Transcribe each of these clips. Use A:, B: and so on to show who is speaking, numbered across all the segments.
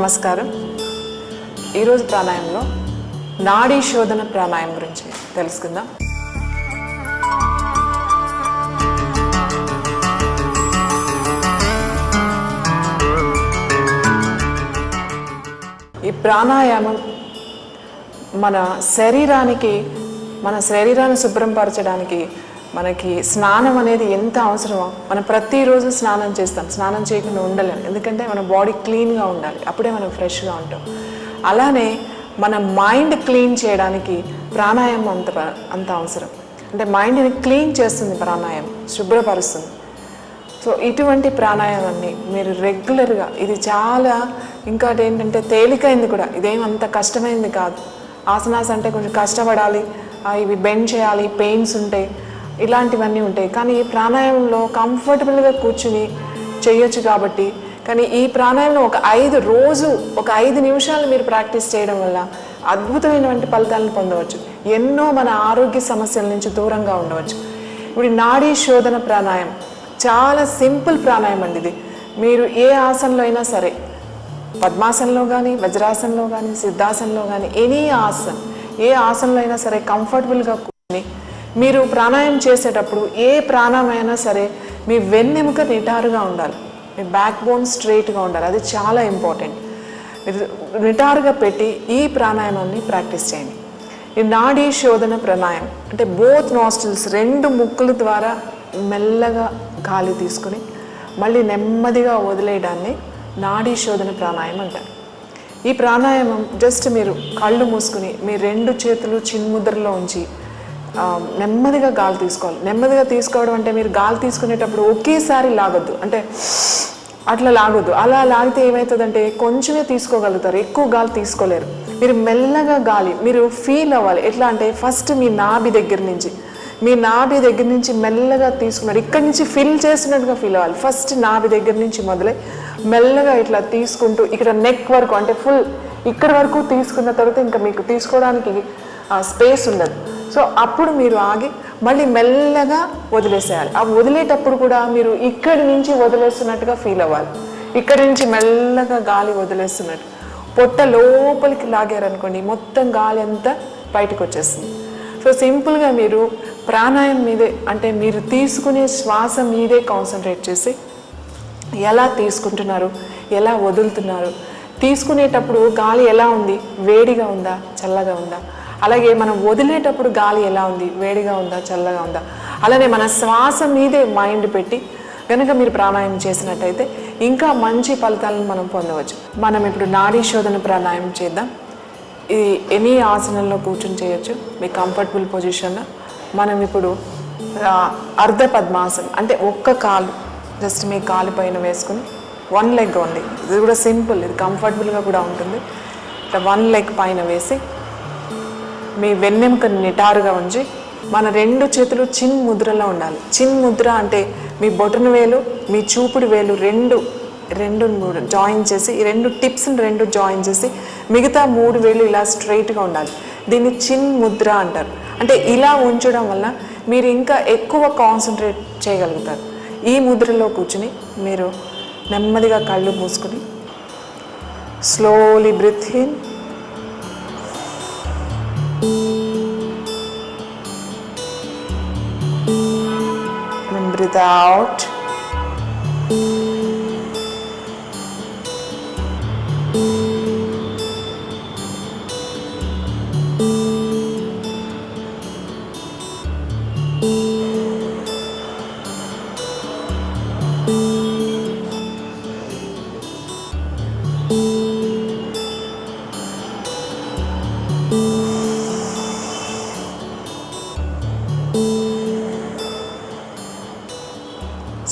A: నమస్కారం. ఈరోజు ప్రాణాయామంలో నాడీ శోధన ప్రాణాయామం గురించి తెలుసుకుందాం. ఈ ప్రాణాయామం మన శరీరాన్ని శుభ్రపరచడానికి మనకి స్నానం అనేది ఎంత అవసరమో, మనం ప్రతిరోజు స్నానం చేస్తాం. స్నానం చేయకుండా ఉండలేం, ఎందుకంటే మన బాడీ క్లీన్గా ఉండాలి, అప్పుడే మనం ఫ్రెష్గా ఉంటాం. అలానే మన మైండ్ క్లీన్ చేయడానికి ప్రాణాయామం అంత అవసరం. అంటే మైండ్ని క్లీన్ చేస్తుంది ప్రాణాయామం, శుభ్రపరుస్తుంది. సో ఇటువంటి ప్రాణాయామాన్ని మీరు రెగ్యులర్గా, ఇది చాలా ఇంకోటి ఏంటంటే తేలికైంది కూడా, ఇదేమంత కష్టమైంది కాదు. ఆసనాస్ అంటే కొంచెం కష్టపడాలి, ఇవి బెండ్ చేయాలి, పెయిన్స్ ఉంటాయి, ఇలాంటివన్నీ ఉంటాయి. కానీ ఈ ప్రాణాయామంలో కంఫర్టబుల్గా కూర్చుని చేయొచ్చు కాబట్టి. కానీ ఈ ప్రాణాయామంలో ఒక 5 నిమిషాలు మీరు ప్రాక్టీస్ చేయడం వల్ల అద్భుతమైనటువంటి ఫలితాలను పొందవచ్చు. ఎన్నో మన ఆరోగ్య సమస్యల నుంచి దూరంగా ఉండవచ్చు. ఇప్పుడు నాడీ శోధన ప్రాణాయామం చాలా సింపుల్ ప్రాణాయామం అండి. ఇది మీరు ఏ ఆసనంలో అయినా సరే, పద్మాసనంలో కానీ, వజ్రాసనంలో కానీ, సిద్ధాసనంలో కానీ, ఏ ఆసనంలో అయినా సరే కంఫర్టబుల్గా కూర్చొని మీరు ప్రాణాయామం చేసేటప్పుడు ఏ ప్రాణాయామం అయినా సరే మీ వెన్నెముక నిటారుగా ఉండాలి, మీ బ్యాక్ బోన్ స్ట్రైట్గా ఉండాలి. అది చాలా ఇంపార్టెంట్. మీరు నిటారుగా పెట్టి ఈ ప్రాణాయామాన్ని ప్రాక్టీస్ చేయండి. ఈ నాడీ శోధన ప్రాణాయామం అంటే బోత్ నాస్ట్రిల్స్, 2 ముక్కుల ద్వారా మెల్లగా గాలి తీసుకుని మళ్ళీ నెమ్మదిగా వదిలేయడాన్ని నాడీ శోధన ప్రాణాయామం అంటారు. ఈ ప్రాణాయామం జస్ట్ మీరు కళ్ళు మూసుకుని మీ 2 చేతులు చిన్ముద్రలో ఉంచి నెమ్మదిగా గాలి తీసుకోవాలి. నెమ్మదిగా తీసుకోవడం అంటే మీరు గాలి తీసుకునేటప్పుడు ఒకేసారి లాగొద్దు, అంటే అట్లా లాగొద్దు. అలా లాగితే ఏమవుతుందంటే కొంచెమే తీసుకోగలుగుతారు, ఎక్కువ గాలి తీసుకోలేరు. మీరు మెల్లగా గాలి మీరు ఫీల్ అవ్వాలి. ఎట్లా అంటే ఫస్ట్ మీ నాభి దగ్గర నుంచి మెల్లగా తీసుకున్నారు, ఇక్కడి నుంచి ఫిల్ చేసినట్టుగా ఫీల్ అవ్వాలి. ఫస్ట్ నాభి దగ్గర నుంచి మొదలై మెల్లగా ఇట్లా తీసుకుంటూ ఇక్కడ నెక్ వరకు, అంటే ఫుల్ ఇక్కడ వరకు తీసుకున్న తర్వాత ఇంకా మీకు తీసుకోవడానికి స్పేస్ ఉండదు. సో అప్పుడు మీరు ఆగి మళ్ళీ మెల్లగా వదిలేసేయాలి. ఆ వదిలేటప్పుడు కూడా మీరు ఇక్కడి నుంచి వదిలేస్తున్నట్టుగా ఫీల్ అవ్వాలి. ఇక్కడి నుంచి మెల్లగా గాలి వదిలేస్తున్నట్టు. పొట్ట లోపలికి లాగారనుకోండి, మొత్తం గాలి అంతా బయటకు వచ్చేస్తుంది. సో సింపుల్గా మీరు ప్రాణాయామం మీదే, అంటే మీరు తీసుకునే శ్వాస మీదే కాన్సన్ట్రేట్ చేసి ఎలా తీసుకుంటున్నారు, ఎలా వదులుతున్నారు, తీసుకునేటప్పుడు గాలి ఎలా ఉంది, వేడిగా ఉందా, చల్లగా ఉందా, అలాగే మనం వదిలేటప్పుడు గాలి ఎలా ఉంది, వేడిగా ఉందా, చల్లగా ఉందా, అలానే మన శ్వాస మీదే మైండ్ పెట్టి కనుక మీరు ప్రాణాయామం చేసినట్టయితే ఇంకా మంచి ఫలితాలను మనం పొందవచ్చు. మనం ఇప్పుడు నాడీ శోధన ప్రాణాయామం చేద్దాం. ఇది ఎనీ ఆసనంలో కూర్చొని చేయొచ్చు, మీ కంఫర్టబుల్ పొజిషన్లో. మనం ఇప్పుడు అర్ధ పద్మాసనం, అంటే ఒక్క కాలు జస్ట్ మీ కాలు పైన వేసుకుని 1 లెగ్ ఉంది. ఇది కూడా సింపుల్, ఇది కంఫర్టబుల్గా కూడా ఉంటుంది. ఇట్లా 1 లెగ్ పైన వేసి మీ వెన్నెముకని నిటారుగా ఉంచి మన 2 చేతులు చిన్ ముద్రలో ఉండాలి. చిన్ ముద్ర అంటే మీ బొటన వేలు, మీ చూపుడు వేలు రెండు జాయిన్ చేసి, ఈ 2 టిప్స్ని 2 జాయిన్ చేసి మిగతా 3 వేలు ఇలా స్ట్రైట్గా ఉండాలి. దీన్ని చిన్ ముద్ర అంటారు. అంటే ఇలా ఉంచడం వల్ల మీరు ఇంకా ఎక్కువ కాన్సన్ట్రేట్ చేయగలుగుతారు. ఈ ముద్రలో కూర్చుని మీరు నెమ్మదిగా కళ్ళు మూసుకుని slowly breathe in and breathe out.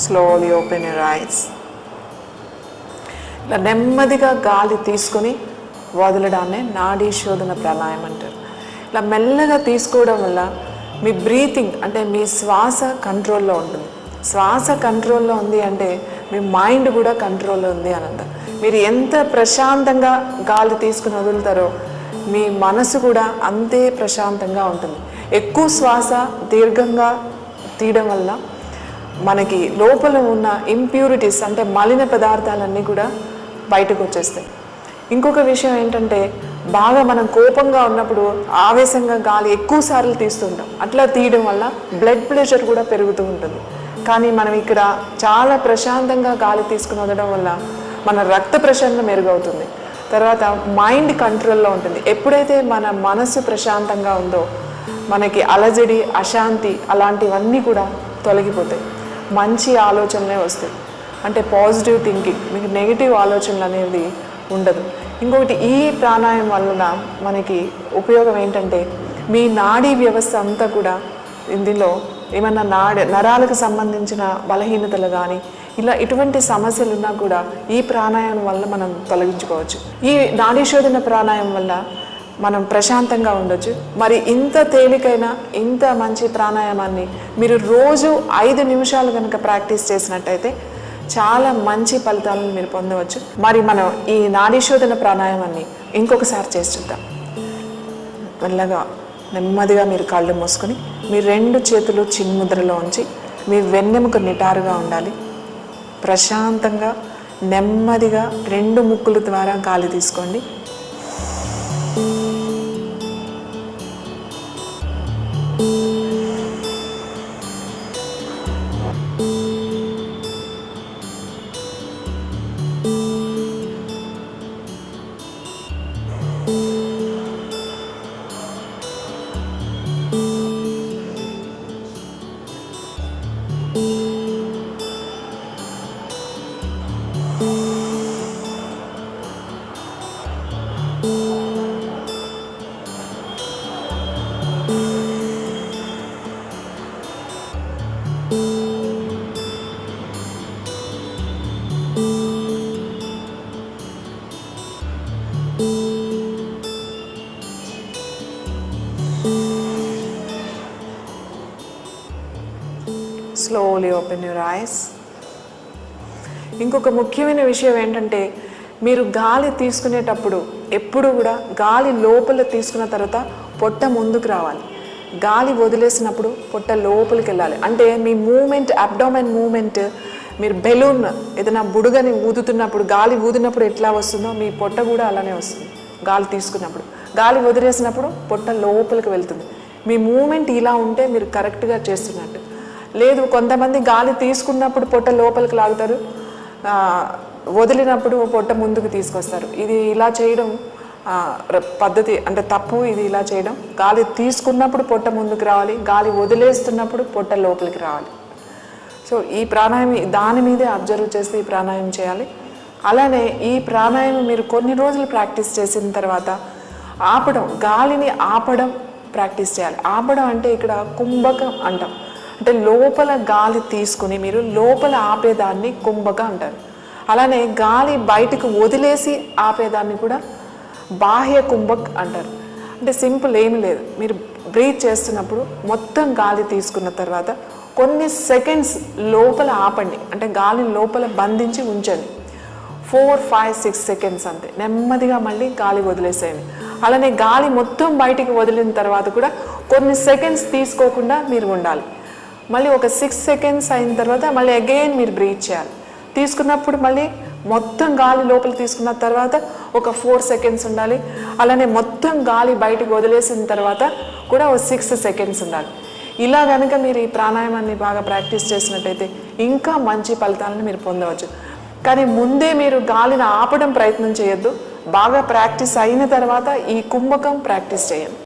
A: Slowly open your eyes. ఇలా నెమ్మదిగా గాలి తీసుకొని వదలడాన్ని నాడీ శోధన ప్రాణాయామం అంటారు. ఇలా మెల్లగా తీసుకోవడం వల్ల మీ బ్రీతింగ్, అంటే మీ శ్వాస కంట్రోల్లో ఉంటుంది. శ్వాస కంట్రోల్లో ఉంది అంటే మీ మైండ్ కూడా కంట్రోల్లో ఉంది అని అంటారు. మీరు ఎంత ప్రశాంతంగా గాలి తీసుకుని వదులుతారో మీ మనసు కూడా అంతే ప్రశాంతంగా ఉంటుంది. ఎక్కువ శ్వాస దీర్ఘంగా తీయడం వల్ల మనకి లోపల ఉన్న ఇంప్యూరిటీస్, అంటే మలిన పదార్థాలన్నీ కూడా బయటకు వచ్చేస్తాయి. ఇంకొక విషయం ఏంటంటే, బాగా మనం కోపంగా ఉన్నప్పుడు ఆవేశంగా గాలి ఎక్కువ సార్లు తీస్తుంటాం. అట్లా తీయడం వల్ల బ్లడ్ ప్రెషర్ కూడా పెరుగుతూ ఉంటుంది. కానీ మనం ఇక్కడ చాలా ప్రశాంతంగా గాలి తీసుకుని వదలడం వల్ల మన రక్త ప్రసరణ మెరుగవుతుంది. తర్వాత మైండ్ కంట్రోల్లో ఉంటుంది. ఎప్పుడైతే మన మనసు ప్రశాంతంగా ఉందో మనకి అలజడి, అశాంతి అలాంటివన్నీ కూడా తొలగిపోతాయి. మంచి ఆలోచనలే వస్తాయి. అంటే పాజిటివ్ థింకింగ్, మీకు నెగిటివ్ ఆలోచనలు అనేది ఉండదు. ఇంకొకటి, ఈ ప్రాణాయామం వలన మనకి ఉపయోగం ఏంటంటే, మీ నాడీ వ్యవస్థ అంతా కూడా ఇందులో ఏమన్నా నరాలకు సంబంధించిన బలహీనతలు కానీ ఇటువంటి సమస్యలు ఉన్నా కూడా ఈ ప్రాణాయామం వల్ల మనం తొలగించుకోవచ్చు. ఈ నాడీ శోధన ప్రాణాయామం వల్ల మనం ప్రశాంతంగా ఉండొచ్చు. మరి ఇంత తేలికైన ఇంత మంచి ప్రాణాయామాన్ని మీరు రోజు 5 నిమిషాలు కనుక ప్రాక్టీస్ చేసినట్టయితే చాలా మంచి ఫలితాలను మీరు పొందవచ్చు. మరి మనం ఈ నాడీ శోధన ప్రాణాయామాన్ని ఇంకొకసారి చేసి చూద్దాం. మెల్లగా నెమ్మదిగా మీరు కళ్ళు మూసుకొని మీ 2 చేతులు చిన్ముద్రలో ఉంచి మీ వెన్నెముక నిటారుగా ఉండాలి. ప్రశాంతంగా నెమ్మదిగా 2 ముక్కుల ద్వారా గాలి తీసుకోండి. Slowly open your eyes. ఇంకొక ముఖ్యమైన విషయం ఏంటంటే, మీరు గాలి తీసుకునేటప్పుడు ఎప్పుడు కూడా గాలి లోపల తీసుకున్న తర్వాత పొట్ట ముందుకు రావాలి. గాలి వదిలేసినప్పుడు పొట్ట లోపలికి వెళ్ళాలి. అంటే మీ మూమెంట్, అబ్డామెన్ మూమెంట్, మీరు బెలూన్ ఏదైనా బుడగని ఊదుతున్నప్పుడు, గాలి ఊదినప్పుడు ఎట్లా వస్తుందో మీ పొట్ట కూడా అలానే వస్తుంది. గాలి తీసుకున్నప్పుడు, గాలి వదిలేసినప్పుడు పొట్ట లోపలికి వెళ్తుంది. మీ మూమెంట్ ఇలా ఉంటే మీరు కరెక్ట్గా చేస్తున్నట్టు. లేదు, కొంతమంది గాలి తీసుకున్నప్పుడు పొట్ట లోపలికి లాగుతారు, వదిలినప్పుడు పొట్ట ముందుకు తీసుకొస్తారు. ఇది ఇలా చేయడం పద్ధతి అంటే తప్పు. ఇది ఇలా చేయడం, గాలి తీసుకున్నప్పుడు పొట్ట ముందుకు రావాలి, గాలి వదిలేస్తున్నప్పుడు పొట్ట లోపలికి రావాలి. సో ఈ ప్రాణాయామం దాని మీదే అబ్జర్వ్ చేస్తే ఈ ప్రాణాయామం చేయాలి. అలానే ఈ ప్రాణాయామం మీరు కొన్ని రోజులు ప్రాక్టీస్ చేసిన తర్వాత ఆపడం, గాలిని ఆపడం ప్రాక్టీస్ చేయాలి. ఆపడం అంటే ఇక్కడ కుంభకం అంటాం. అంటే లోపల గాలి తీసుకుని మీరు లోపల ఆపేదాన్ని కుంభక అంటారు. అలానే గాలి బయటకు వదిలేసి ఆపేదాన్ని కూడా బాహ్య కుంభక్ అంటారు. అంటే సింపుల్ ఏమి లేదు, మీరు బ్రీత్ చేస్తున్నప్పుడు మొత్తం గాలి తీసుకున్న తర్వాత కొన్ని సెకండ్స్ లోపల ఆపండి. అంటే గాలిని లోపల బంధించి ఉంచండి. 4, 5, 6 సెకండ్స్ అంతే. నెమ్మదిగా మళ్ళీ గాలి వదిలేసేయండి. అలానే గాలి మొత్తం బయటికి వదిలిన తర్వాత కూడా కొన్ని సెకండ్స్ తీసుకోకుండా మీరు ఉండాలి. మళ్ళీ ఒక 6 సెకండ్స్ అయిన తర్వాత మళ్ళీ అగైన్ మీరు బ్రీత్ చేయాలి. తీసుకున్నప్పుడు మళ్ళీ మొత్తం గాలి లోపల తీసుకున్న తర్వాత ఒక 4 సెకండ్స్ ఉండాలి. అలానే మొత్తం గాలి బయటకు వదిలేసిన తర్వాత కూడా ఒక 6 సెకండ్స్ ఉండాలి. ఇలా కనుక మీరు ఈ ప్రాణాయామాన్ని బాగా ప్రాక్టీస్ చేసినట్టయితే ఇంకా మంచి ఫలితాలను మీరు పొందవచ్చు. కానీ ముందే మీరు గాలిని ఆపడం ప్రయత్నం చేయొద్దు. బాగా ప్రాక్టీస్ అయిన తర్వాత ఈ కుంభకం ప్రాక్టీస్ చేయండి.